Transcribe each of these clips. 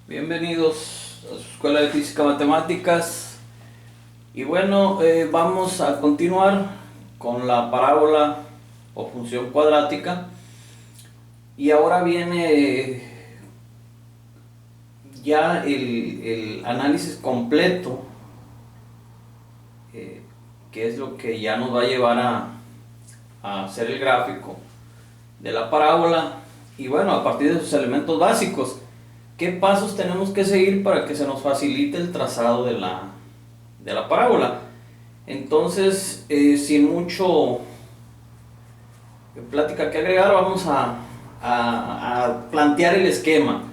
Bienvenidos a su escuela de física matemáticas. Y bueno, vamos a continuar con la parábola o función cuadrática. Y ahora viene ya el análisis completo, que es lo que ya nos va a llevar a hacer el gráfico de la parábola. Y bueno, a partir de sus elementos básicos, ¿qué pasos tenemos que seguir para que se nos facilite el trazado de la parábola? Entonces, sin mucho plática que agregar, vamos a plantear el esquema.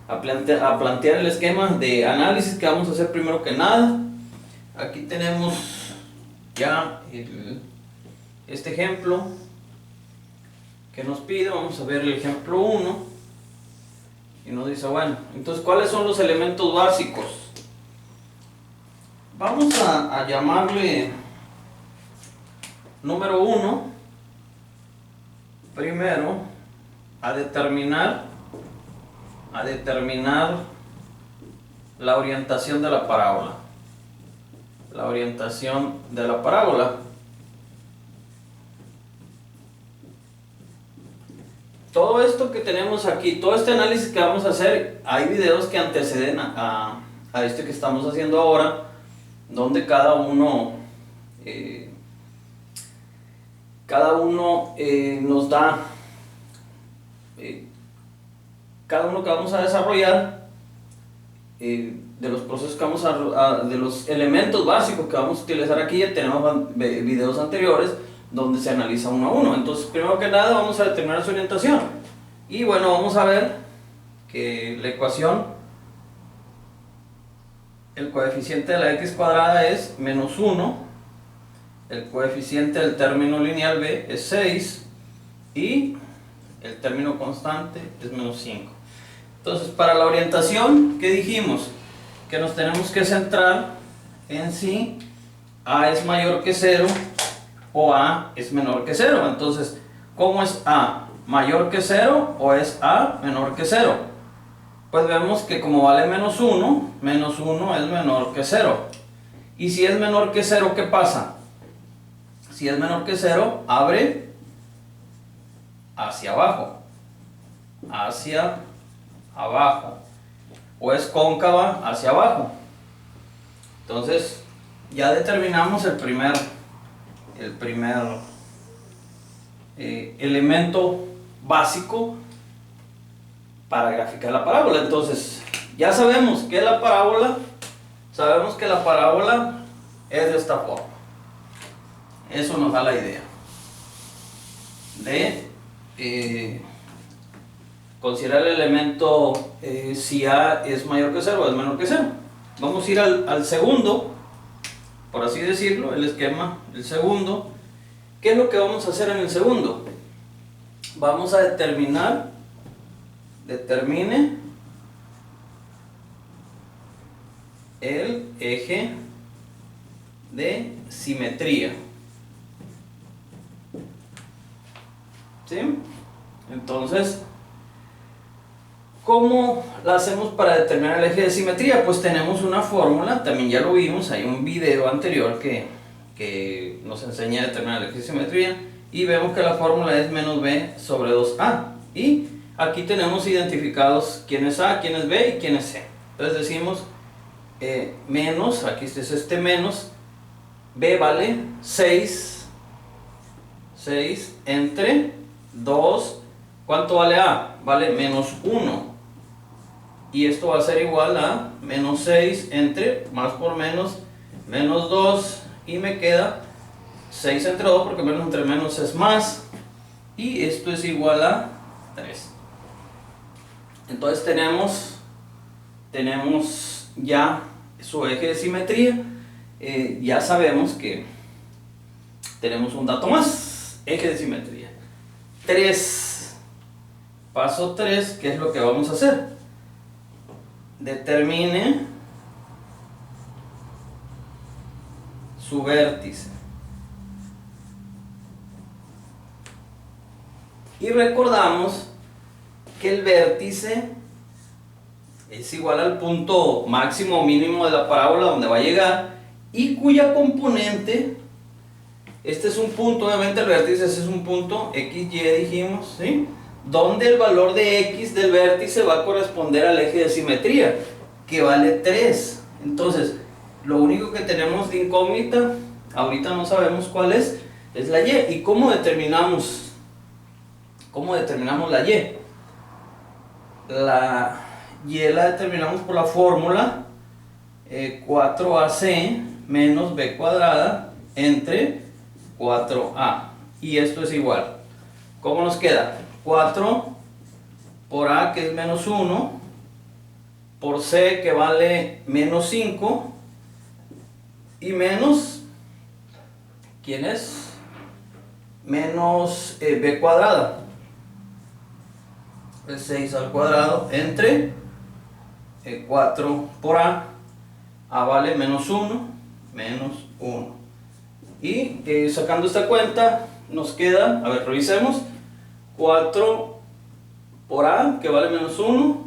A plantear el esquema de análisis que vamos a hacer primero que nada. Aquí tenemos ya este ejemplo que nos pide. Vamos a ver el ejemplo 1. Y nos dice, bueno, entonces, ¿cuáles son los elementos básicos? Vamos a llamarle número 1, primero, a determinar la orientación de la parábola. La orientación de la parábola. Todo esto que tenemos aquí, todo este análisis que vamos a hacer, hay videos que anteceden a este que estamos haciendo ahora, donde cada uno nos da, cada uno que vamos a desarrollar, de los procesos que vamos de los elementos básicos que vamos a utilizar aquí. Ya tenemos videos anteriores donde se analiza uno a uno. Entonces, primero que nada, vamos a determinar su orientación. Y bueno, vamos a ver que la ecuación, el coeficiente de la x cuadrada es menos 1, el coeficiente del término lineal b es 6 y el término constante es menos 5. Entonces, para la orientación, ¿qué dijimos? Que nos tenemos que centrar en si a es mayor que 0 o a es menor que 0. Entonces, ¿cómo es a mayor que 0 o es a menor que 0? Pues vemos que como vale menos 1 es menor que 0. Y si es menor que 0, ¿qué pasa? Si es menor que 0, abre hacia abajo. Hacia abajo. O es cóncava hacia abajo. Entonces, ya determinamos el primer elemento básico para graficar la parábola. Entonces, ya sabemos que la parábola es de esta forma. Eso nos da la idea de considerar el elemento si a es mayor que 0 o es menor que 0. Vamos a ir al segundo, por así decirlo, el esquema del segundo. ¿Qué es lo que vamos a hacer en el segundo? Vamos a determine el eje de simetría. ¿Sí? Entonces, ¿cómo la hacemos para determinar el eje de simetría? Pues tenemos una fórmula, también ya lo vimos, hay un video anterior que nos enseña a determinar el eje de simetría, y vemos que la fórmula es menos b sobre 2a. Y aquí tenemos identificados quién es a, quién es b y quién es c. Entonces decimos menos, aquí es este menos, b vale 6 entre 2, ¿cuánto vale a? Vale menos 1. Y esto va a ser igual a menos 6 entre, más por menos 2, y me queda 6 entre 2, porque menos entre menos es más, y esto es igual a 3. Entonces tenemos ya su eje de simetría. Ya sabemos que tenemos un dato más, eje de simetría. Paso 3, ¿qué es lo que vamos a hacer? Determine su vértice. Y recordamos que el vértice es igual al punto máximo o mínimo de la parábola donde va a llegar y cuya componente, este es un punto, obviamente el vértice ese es un punto XY dijimos, ¿sí? Donde el valor de X del vértice va a corresponder al eje de simetría, que vale 3. Entonces, lo único que tenemos de incógnita, ahorita no sabemos cuál es la Y. ¿Y cómo determinamos la Y? La Y la determinamos por la fórmula 4AC menos B cuadrada entre 4A. Y esto es igual. ¿Cómo nos queda? 4 por A, que es menos 1, por C, que vale menos 5, y menos, ¿quién es? Menos B cuadrada. Es 6 al cuadrado entre 4 por A. A vale menos 1, menos 1. Y sacando esta cuenta, nos queda, a ver, revisemos, 4 por A, que vale menos 1,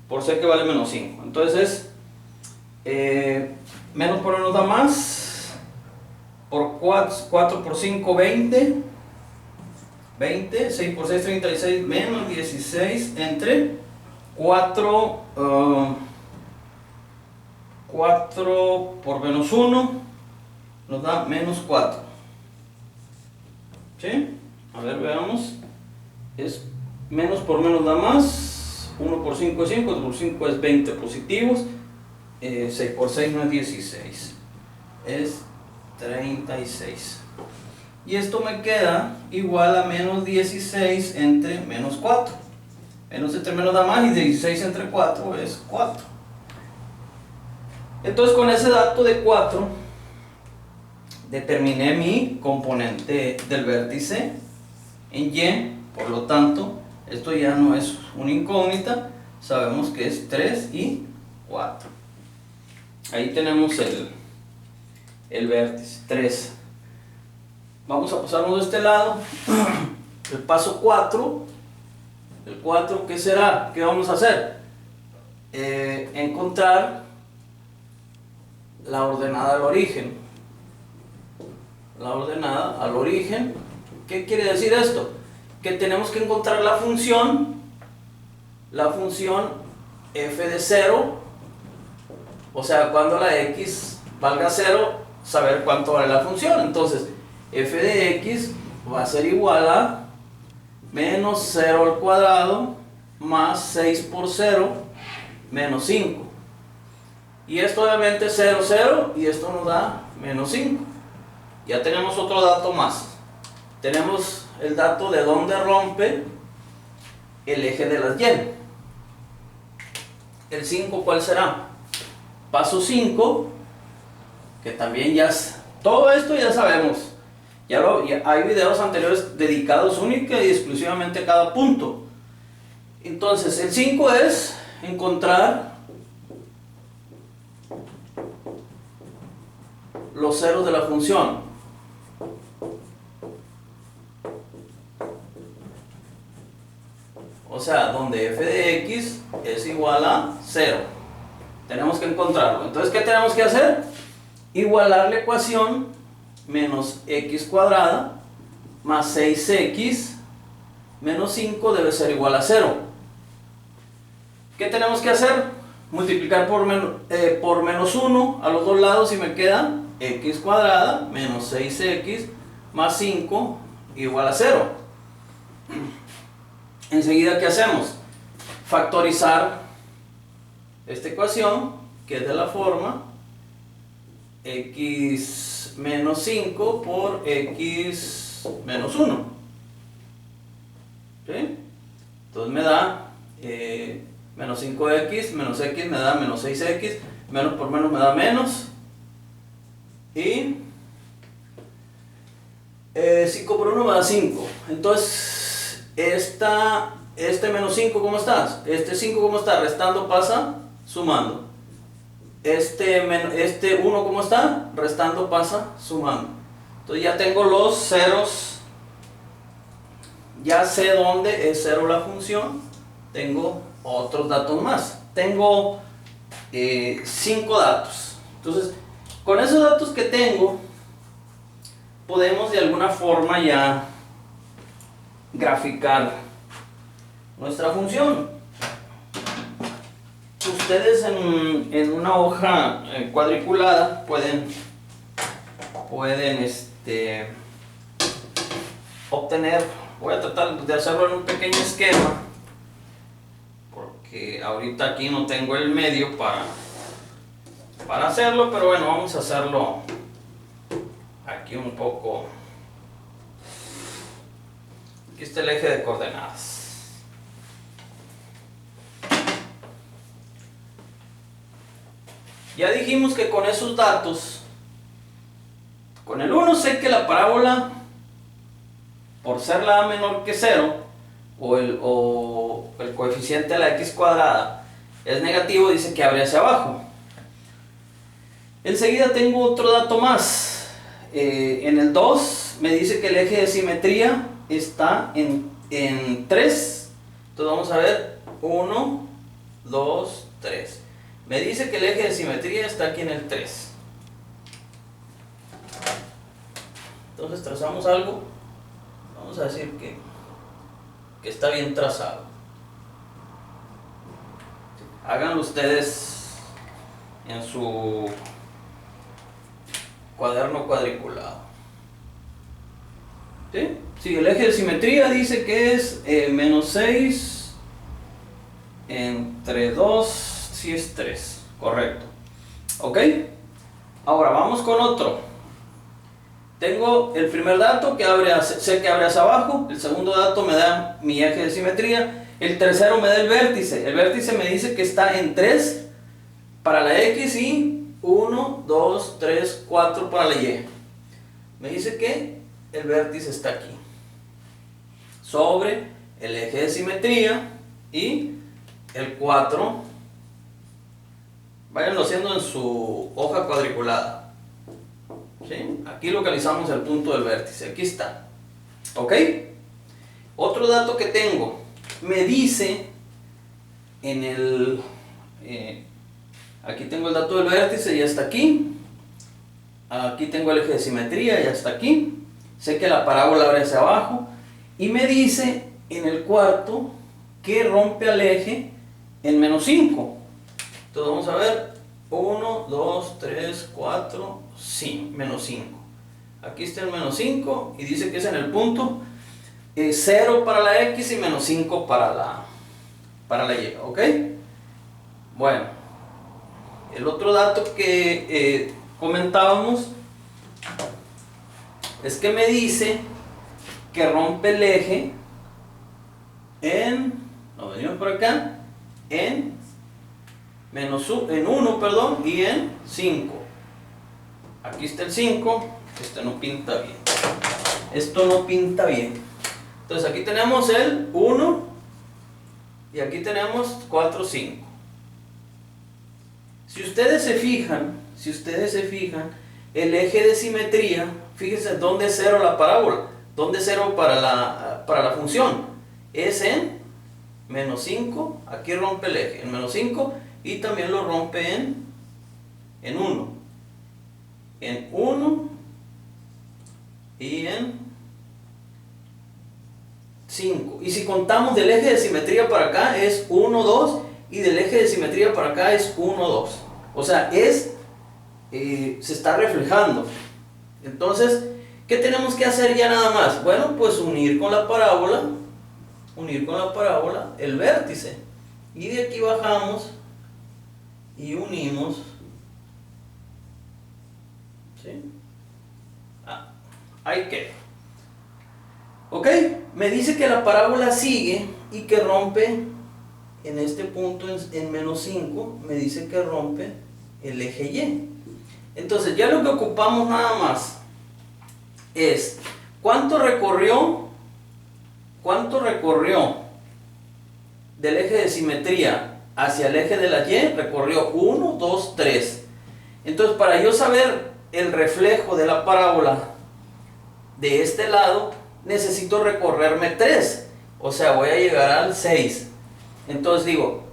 por C, que vale menos 5. Entonces, menos por menos da más, por 4 por 5, 20, 6 por 6, 36, menos 16, entre 4, 4 por menos 1, nos da menos 4. ¿Sí? A ver, veamos. Es menos por menos da más. 1 por 5 es 5, 4 por 5 es 20 positivos. 6 por 6 no es 16, es 36. Y esto me queda igual a menos 16 entre menos 4. Menos entre menos da más y 16 entre 4 es 4. Entonces con ese dato de 4 determiné mi componente del vértice en Y. Por lo tanto, esto ya no es una incógnita, sabemos que es 3 y 4. Ahí tenemos el vértice 3. Vamos a pasarnos de este lado. El paso 4. El 4, ¿qué será? ¿Qué vamos a hacer? Encontrar la ordenada al origen. La ordenada al origen. ¿Qué quiere decir esto? Que tenemos que encontrar la función f de 0, o sea, cuando la x valga 0, saber cuánto vale la función. Entonces, f de x va a ser igual a menos 0 al cuadrado más 6 por 0 menos 5. Y esto obviamente es 0, 0, y esto nos da menos 5. Ya tenemos otro dato más. Tenemos el dato de dónde rompe el eje de las Y. El 5, ¿cuál será? Paso 5, que también ya todo esto ya sabemos. Ya hay videos anteriores dedicados única y exclusivamente a cada punto. Entonces, el 5 es encontrar los ceros de la función. O sea, donde f de x es igual a 0. Tenemos que encontrarlo. Entonces, ¿qué tenemos que hacer? Igualar la ecuación menos x cuadrada más 6x menos 5 debe ser igual a 0. ¿Qué tenemos que hacer? Multiplicar por menos 1 a los dos lados y me queda x cuadrada menos 6x más 5 igual a 0. Enseguida, ¿qué hacemos? Factorizar esta ecuación, que es de la forma x menos 5 por x menos 1. ¿Sí? Entonces me da menos 5x menos x me da menos 6x, menos por menos me da menos, y 5 por 1 me da 5. Entonces este menos 5, ¿cómo está? Este 5, ¿cómo está? Restando pasa sumando. Este 1, ¿cómo está? Restando pasa sumando. Entonces ya tengo los ceros. Ya sé dónde es 0 la función. Tengo otros datos más. tengo 5 datos. Entonces, con esos datos que tengo, podemos de alguna forma ya graficar nuestra función. Ustedes en una hoja cuadriculada pueden obtener, voy a tratar de hacerlo en un pequeño esquema, porque ahorita aquí no tengo el medio para hacerlo, pero bueno, vamos a hacerlo aquí un poco. Aquí está el eje de coordenadas. Ya dijimos que con esos datos, con el 1 sé que la parábola, por ser la a menor que 0, o el coeficiente de la x cuadrada es negativo, dice que abre hacia abajo. Enseguida tengo otro dato más. En el 2 me dice que el eje de simetría está en 3. Entonces vamos a ver 1, 2, 3. Me dice que el eje de simetría está aquí en el 3. Entonces trazamos algo. Vamos a decir que está bien trazado. Háganlo ustedes en su cuaderno cuadriculado. ¿Sí? Sí, el eje de simetría dice que es menos 6 entre 2. Si es 3, correcto. Ok, ahora vamos con otro. Tengo el primer dato que sé que abre hacia abajo. El segundo dato me da mi eje de simetría. El tercero me da el vértice. El vértice me dice que está en 3 para la x y 1, 2, 3, 4 para la y. Me dice que el vértice está aquí, sobre el eje de simetría, y el 4. Váyanlo haciendo en su hoja cuadriculada. ¿Sí? Aquí localizamos el punto del vértice. Aquí está. ¿Ok? Otro dato que tengo. Me dice en el... aquí tengo el dato del vértice, ya está aquí. Aquí tengo el eje de simetría, ya está aquí. Sé que la parábola abre hacia abajo. Y me dice en el cuarto que rompe al eje en menos 5. Entonces vamos a ver, 1, 2, 3, 4, sí, menos 5. Aquí está el menos 5 y dice que es en el punto 0 para la x y menos 5 para la y, ¿ok? Bueno, el otro dato que comentábamos es que me dice que rompe el eje nos venimos por acá, en 1, perdón, y en 5. Aquí está el 5, esto no pinta bien. Esto no pinta bien. Entonces aquí tenemos el 1 y aquí tenemos 4, 5. Si ustedes se fijan, el eje de simetría, fíjense dónde es 0 la parábola, dónde es 0 para la función. Es en menos 5, aquí rompe el eje en menos 5 y también lo rompe en 1. En 1 y en 5. Y si contamos del eje de simetría para acá es 1, 2 y del eje de simetría para acá es 1, 2. O sea, se está reflejando. Entonces, ¿qué tenemos que hacer ya nada más? Bueno, pues unir con la parábola el vértice. Y de aquí bajamos y unimos. ¿Sí? Ahí queda. ¿Ok? Me dice que la parábola sigue y que rompe en este punto en menos 5. Me dice que rompe el eje Y. Entonces ya lo que ocupamos nada más es cuánto recorrió del eje de simetría hacia el eje de la Y. Recorrió 1, 2, 3. Entonces, para yo saber el reflejo de la parábola de este lado, necesito recorrerme 3. O sea, voy a llegar al 6. Entonces digo,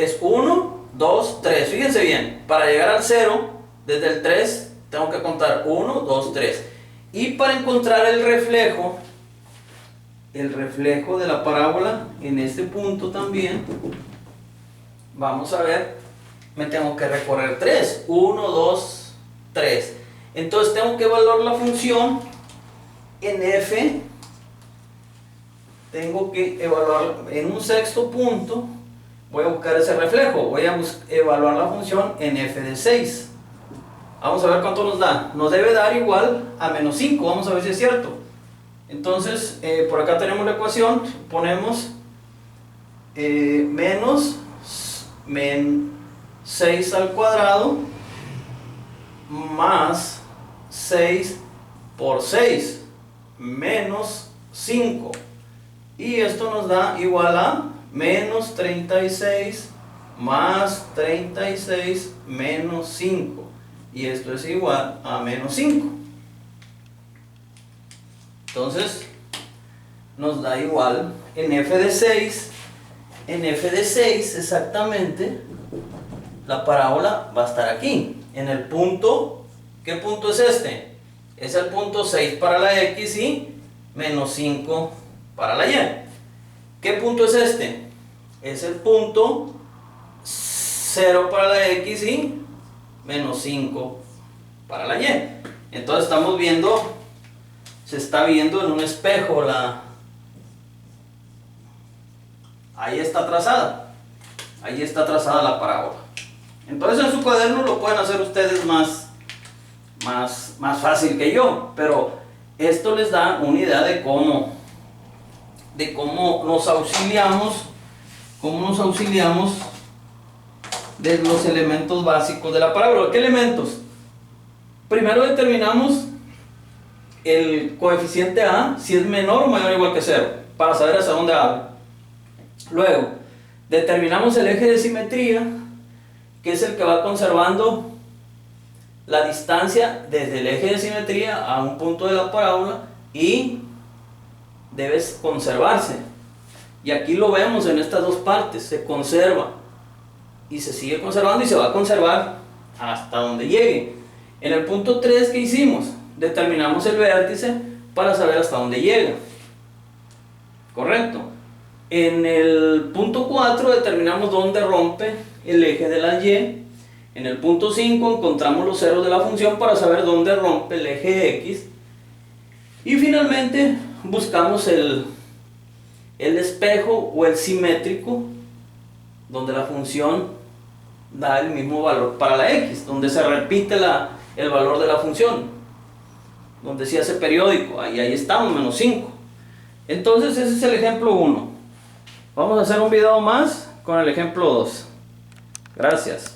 es 1, 2, 3. Fíjense bien, para llegar al 0, desde el 3 tengo que contar 1, 2, 3. Y para encontrar el reflejo de la parábola en este punto también, vamos a ver, me tengo que recorrer 3. 1, 2, 3. Entonces tengo que evaluar la función en f. Tengo que evaluar en un sexto punto. Voy a buscar ese reflejo. Voy a evaluar la función en f de 6. Vamos a ver cuánto nos da. Nos debe dar igual a menos 5. Vamos a ver si es cierto. Entonces, por acá tenemos la ecuación. Ponemos menos 6 al cuadrado más 6 por 6 menos 5. Y esto nos da igual a menos 36 más 36 menos 5. Y esto es igual a menos 5. Entonces, nos da igual en f de 6. En f de 6 exactamente, la parábola va a estar aquí. En el punto, ¿qué punto es este? Es el punto 6 para la x y menos 5 para la y. ¿Qué punto es este? Es el punto 0 para la x y menos 5 para la y. Entonces estamos viendo, se está viendo en un espejo ahí está trazada la parábola. Entonces en su cuaderno lo pueden hacer ustedes más fácil que yo, pero esto les da una idea de cómo nos auxiliamos de los elementos básicos de la parábola. ¿Qué elementos? Primero determinamos el coeficiente A, si es menor o mayor o igual que 0, para saber hacia dónde habla. Luego, determinamos el eje de simetría, que es el que va conservando la distancia desde el eje de simetría a un punto de la parábola y debe conservarse. Y aquí lo vemos en estas dos partes, se conserva y se sigue conservando y se va a conservar hasta donde llegue. En el punto 3, ¿qué hicimos? Determinamos el vértice para saber hasta dónde llega. ¿Correcto? En el punto 4 determinamos dónde rompe el eje de la y. En el punto 5 encontramos los ceros de la función para saber dónde rompe el eje x. Y finalmente buscamos el espejo o el simétrico, donde la función da el mismo valor para la x, donde se repite el valor de la función, donde se hace periódico. Ahí estamos, menos 5. Entonces ese es el ejemplo 1. Vamos a hacer un video más con el ejemplo 2. Gracias.